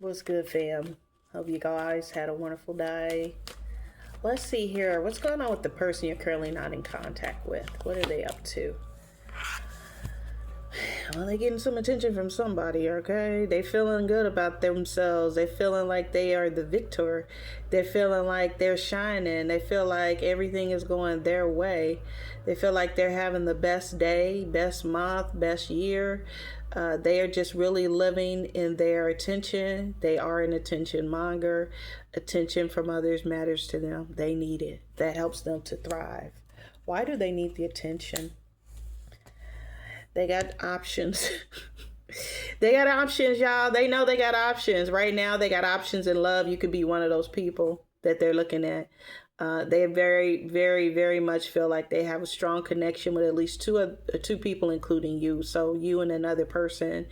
What's good, fam? Hope you guys had a wonderful day. Let's see here. What's going on with the person you're currently not in contact with? What are they up to? Well, they getting some attention from somebody, okay? They feeling good about themselves. They feeling like they are the victor. They're feeling like they're shining. They feel like everything is going their way. They feel like they're having the best day, best month, best year. They are just really living in their attention. They are an attention monger. Attention from others matters to them. They need it. That helps them to thrive. Why do they need the attention? They got options. They got options, y'all. They know they got options. Right now, they got options in love. You could be one of those people that they're looking at. They very, very, very much feel like they have a strong connection with at least two people, including you. So you and another person.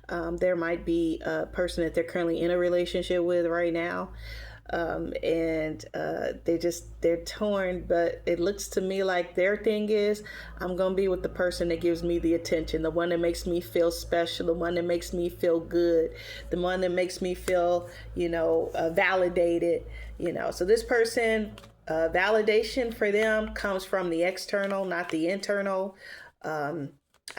There might be a person that they're currently in a relationship with right now. They're torn, but it looks to me like their thing is, I'm gonna be with the person that gives me the attention, the one that makes me feel special, the one that makes me feel good, the one that makes me feel validated. So this person, validation for them comes from the external, not the internal. I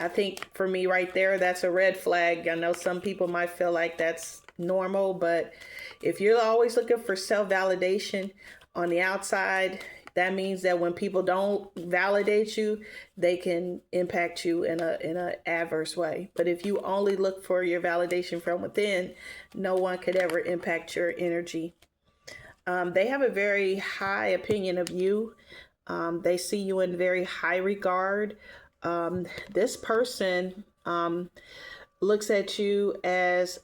think for me right there, that's a red flag. I know some people might feel like that's normal, but if you're always looking for self-validation on the outside, that means that when people don't validate you, they can impact you in a adverse way. But if you only look for your validation from within, no one could ever impact your energy. They have a very high opinion of you. They see you in very high regard. This person looks at you as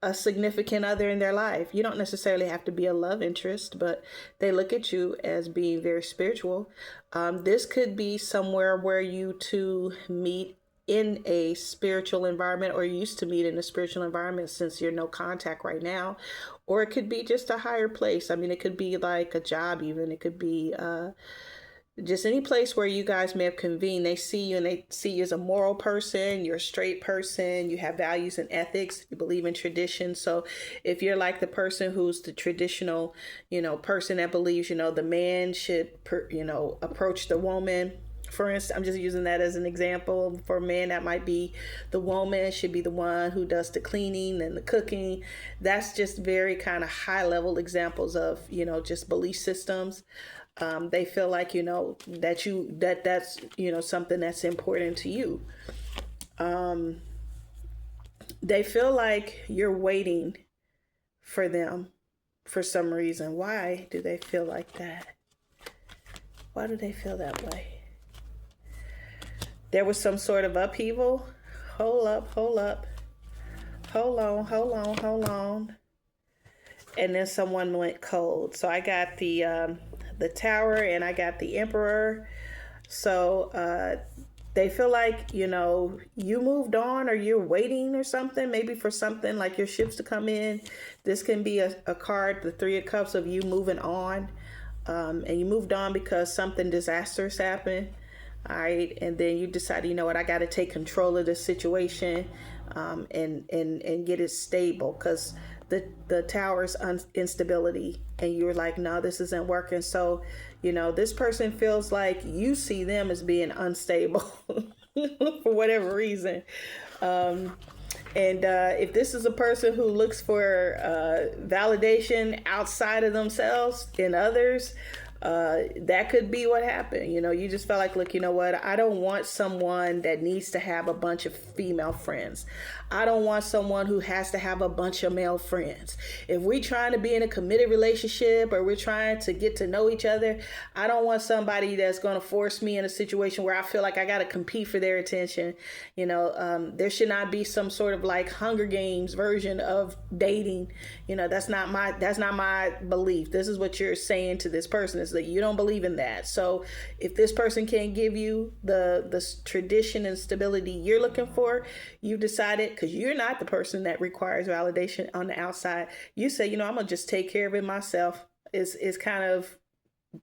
a significant other in their life. You don't necessarily have to be a love interest, but they look at you as being very spiritual. This could be somewhere where you two meet in a spiritual environment, or you used to meet in a spiritual environment since you're no contact right now. Or it could be just a higher place. I mean, it could be like a job even. It could be just any place where you guys may have convened. They see you and they see you as a moral person. You're a straight person. You have values and ethics. You believe in tradition. So if you're like the person who's the traditional, person that believes, the man should, approach the woman. For instance, I'm just using that as an example. For men, that might be the woman should be the one who does the cleaning and the cooking. That's just very kind of high level examples of, just belief systems. They feel like, that's, something that's important to you. They feel like you're waiting for them for some reason. Why do they feel like that? Why do they feel that way? There was some sort of upheaval. Hold up. Hold on. And then someone went cold. So I got the Tower and I got the Emperor. So they feel like, you moved on, or you're waiting or something, maybe for something like your ships to come in. This can be a card, the Three of Cups, of you moving on. And you moved on because something disastrous happened. All right. And then you decide, I got to take control of the situation and get it stable, because the Tower's instability, and you're like, no, this isn't working. So, this person feels like you see them as being unstable for whatever reason. If this is a person who looks for validation outside of themselves in others, that could be what happened. You just felt like, look, you know what? I don't want someone that needs to have a bunch of female friends. I don't want someone who has to have a bunch of male friends. If we're trying to be in a committed relationship, or we're trying to get to know each other, I don't want somebody that's going to force me in a situation where I feel like I got to compete for their attention. There should not be some sort of like Hunger Games version of dating. That's not my belief. This is what you're saying to this person, is that you don't believe in that. So if this person can't give you the tradition and stability you're looking for, you decided, because you're not the person that requires validation on the outside, you say, I'm gonna just take care of it myself. Is kind of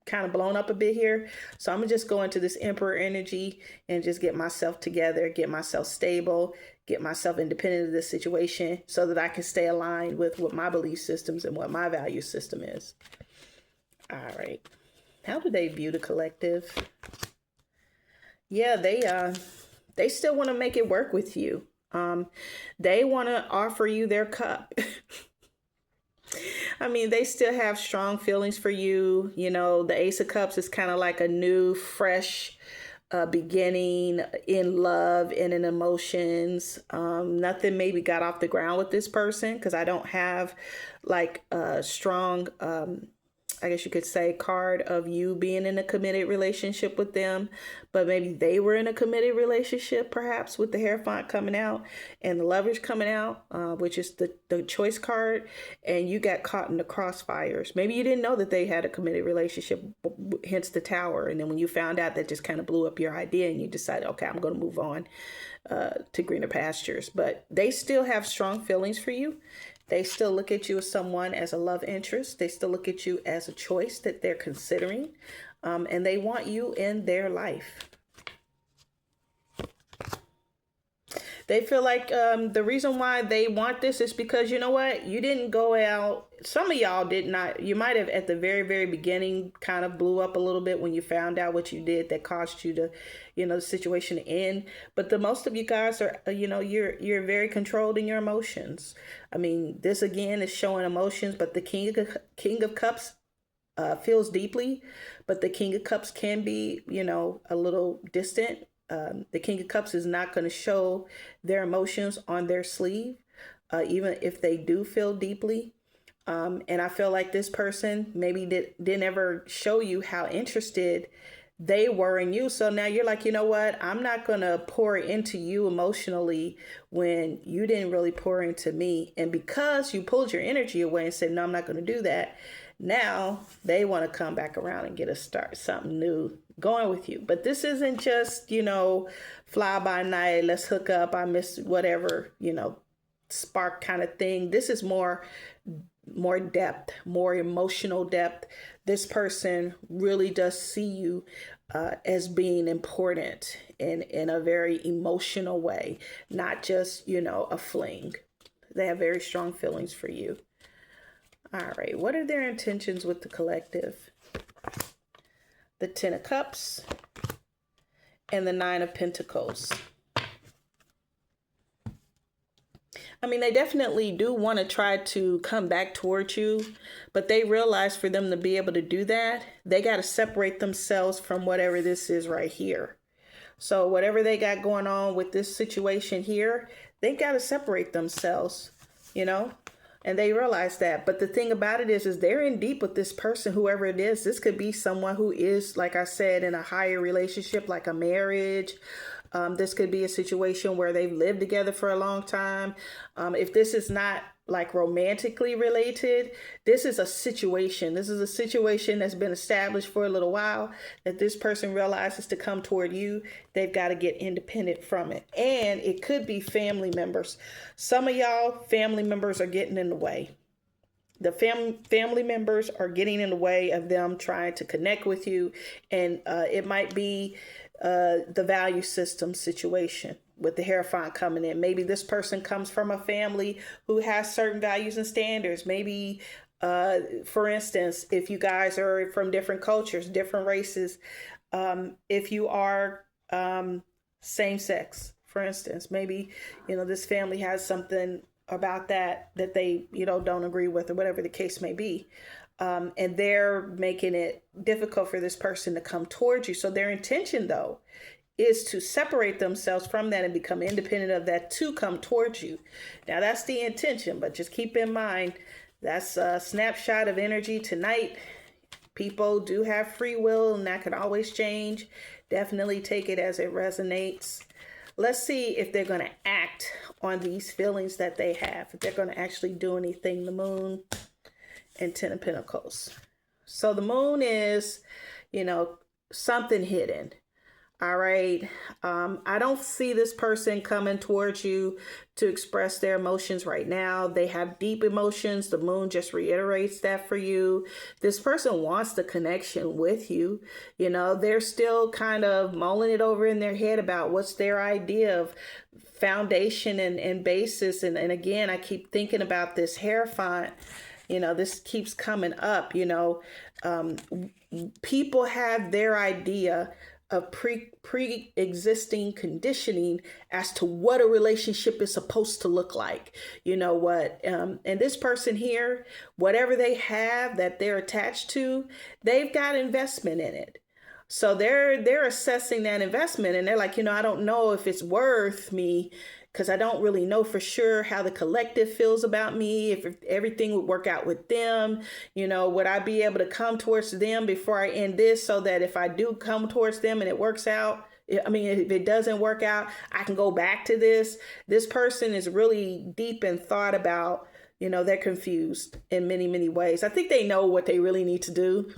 kind of blown up a bit here. So I'm gonna just go into this Emperor energy and just get myself together, get myself stable, get myself independent of this situation so that I can stay aligned with what my belief systems and what my value system is. All right. How do they view the collective? Yeah, they still want to make it work with you. They want to offer you their cup. I mean, they still have strong feelings for you. You know, the Ace of Cups is kind of like a new, fresh beginning in love and in emotions. Nothing maybe got off the ground with this person because I don't have like a strong, I guess you could say, card of you being in a committed relationship with them, but maybe they were in a committed relationship, perhaps with the Hierophant coming out and the Lovers coming out, which is the choice card, and you got caught in the crossfires. Maybe you didn't know that they had a committed relationship, hence the Tower, and then when you found out, that just kind of blew up your idea, and you decided, okay, I'm going to move on to greener pastures. But they still have strong feelings for you. They still look at you as someone, as a love interest. They still look at you as a choice that they're considering. And they want you in their life. They feel like the reason why they want this is because, you know what, you didn't go out. Some of y'all did not. You might have at the very, very beginning kind of blew up a little bit when you found out what you did that caused you to, you know, the situation to end. But the most of you guys are, you know, you're very controlled in your emotions. I mean, this again is showing emotions, but the King of Cups feels deeply, but the King of Cups can be, you know, a little distant. The King of Cups is not going to show their emotions on their sleeve, even if they do feel deeply. And I feel like this person maybe didn't ever show you how interested they were in you. So now you're like, you know what? I'm not going to pour into you emotionally when you didn't really pour into me. And because you pulled your energy away and said, no, I'm not going to do that. Now they want to come back around and get a start, something new going with you. But this isn't just, you know, fly by night, let's hook up, I miss whatever, you know, spark kind of thing. This is more depth, more emotional depth. This person really does see you as being important in a very emotional way, not just, you know, a fling. They have very strong feelings for you. All right, what are their intentions with the collective? The Ten of Cups and the Nine of Pentacles. I mean, they definitely do want to try to come back towards you, but they realize for them to be able to do that, they got to separate themselves from whatever this is right here. So whatever they got going on with this situation here, they got to separate themselves, you know? And they realize that. But the thing about it is they're in deep with this person, whoever it is. This could be someone who is, like I said, in a higher relationship, like a marriage. This could be a situation where they've lived together for a long time. If this is not like romantically related, this is a situation. This is a situation that's been established for a little while that this person realizes to come toward you. They've got to get independent from it. And it could be family members. Some of y'all family members are getting in the way. The family members are getting in the way of them trying to connect with you. And it might be the value system situation with the Hierophant coming in. Maybe this person comes from a family who has certain values and standards. Maybe, for instance, if you guys are from different cultures, different races, if you are same sex, for instance, maybe, you know, this family has something about that they, you know, don't agree with, or whatever the case may be. And they're making it difficult for this person to come towards you. So their intention, though, is to separate themselves from that and become independent of that to come towards you. Now, that's the intention, but just keep in mind, that's a snapshot of energy tonight. People do have free will, and that can always change. Definitely take it as it resonates. Let's see if they're going to act on these feelings that they have, if they're going to actually do anything. The Moon and Ten of Pentacles. So the Moon is, you know, something hidden. All right. I don't see this person coming towards you to express their emotions right now. They have deep emotions. The moon just reiterates that for you. This person wants the connection with you. You know, they're still kind of mulling it over in their head about what's their idea of foundation and basis. And again, I keep thinking about this hair font. You know, this keeps coming up. You know, people have their idea of pre-existing conditioning as to what a relationship is supposed to look like. You know what? And this person here, whatever they have that they're attached to, they've got investment in it. So they're assessing that investment, and they're like, you know, I don't know if it's worth me, because I don't really know for sure how the collective feels about me, if everything would work out with them. You know, would I be able to come towards them before I end this, so that if I do come towards them and it works out, I mean, if it doesn't work out, I can go back to this. This person is really deep in thought about, you know, they're confused in many, many ways. I think they know what they really need to do.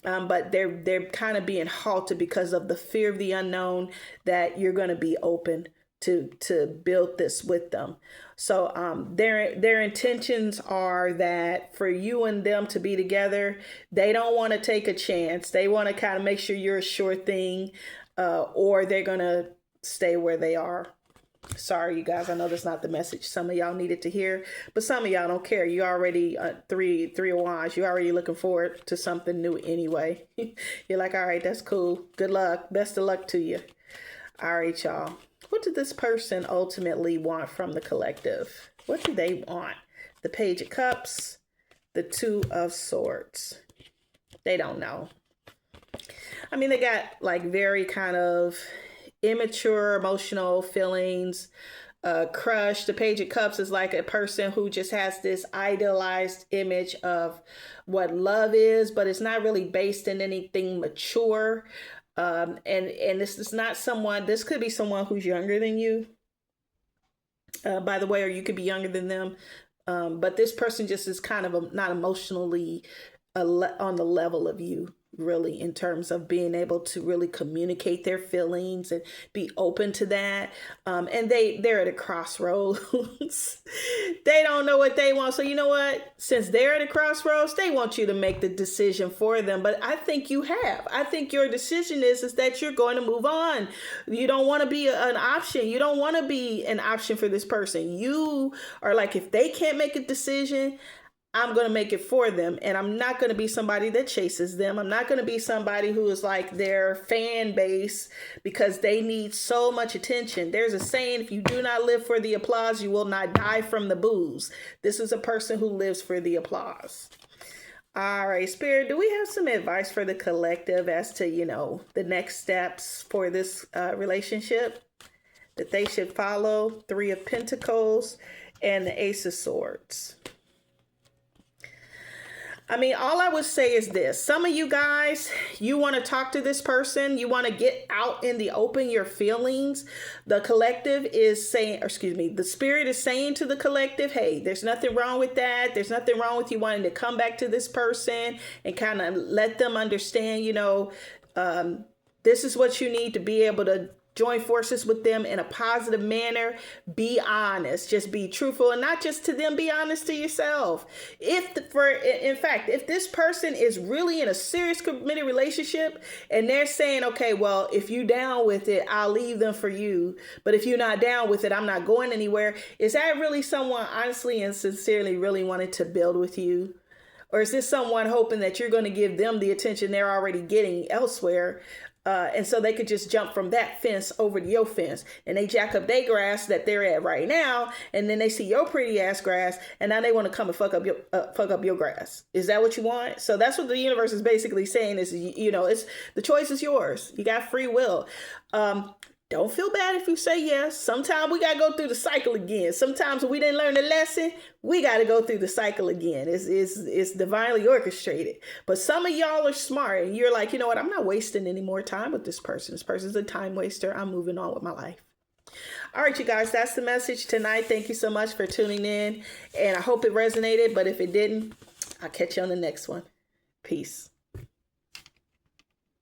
But they're kind of being halted because of the fear of the unknown, that you're going to be open to build this with them. So their intentions are that for you and them to be together, they don't want to take a chance. They want to kind of make sure you're a sure thing, or they're going to stay where they are. Sorry, you guys. I know that's not the message some of y'all needed to hear, but some of y'all don't care. You already three of wands. You're already looking forward to something new anyway. You're like, all right, that's cool. Good luck. Best of luck to you. All right, y'all. What did this person ultimately want from the collective? What do they want? The Page of Cups, the Two of Swords. They don't know. I mean, they got like very kind of immature emotional feelings, crush. The Page of Cups is like a person who just has this idealized image of what love is, but it's not really based in anything mature. And this is not someone, this could be someone who's younger than you, by the way, or you could be younger than them. But this person just is kind of not emotionally on the level of you, really, in terms of being able to really communicate their feelings and be open to that. And they're at a crossroads. They don't know what they want. So you know what? Since they're at a crossroads, they want you to make the decision for them. But I think you have. I think your decision is that you're going to move on. You don't want to be an option. You don't want to be an option for this person. You are like, if they can't make a decision, I'm going to make it for them. And I'm not going to be somebody that chases them. I'm not going to be somebody who is like their fan base because they need so much attention. There's a saying, if you do not live for the applause, you will not die from the booze. This is a person who lives for the applause. All right, Spirit, do we have some advice for the collective as to, you know, the next steps for this relationship that they should follow? Three of Pentacles and the Ace of Swords. I mean, all I would say is this. Some of you guys, you want to talk to this person. You want to get out in the open your feelings. The collective is saying, or excuse me, the Spirit is saying to the collective, hey, there's nothing wrong with that. There's nothing wrong with you wanting to come back to this person and kind of let them understand, you know, this is what you need to be able to join forces with them in a positive manner. Be honest. Just be truthful, and not just to them. Be honest to yourself. In fact, if this person is really in a serious committed relationship and they're saying, okay, well, if you down with it, I'll leave them for you. But if you're not down with it, I'm not going anywhere. Is that really someone honestly and sincerely really wanted to build with you? Or is this someone hoping that you're going to give them the attention they're already getting elsewhere? And so they could just jump from that fence over to your fence, and they jack up their grass that they're at right now, and then they see your pretty ass grass, and now they want to come and fuck up your grass. Is that what you want? So that's what the universe is basically saying is, you know, it's the choice is yours. You got free will. Don't feel bad if you say yes. Sometimes we got to go through the cycle again. Sometimes when we didn't learn the lesson, we got to go through the cycle again. It's divinely orchestrated. But some of y'all are smart and you're like, you know what? I'm not wasting any more time with this person. This person's a time waster. I'm moving on with my life. All right, you guys, that's the message tonight. Thank you so much for tuning in. And I hope it resonated. But if it didn't, I'll catch you on the next one. Peace.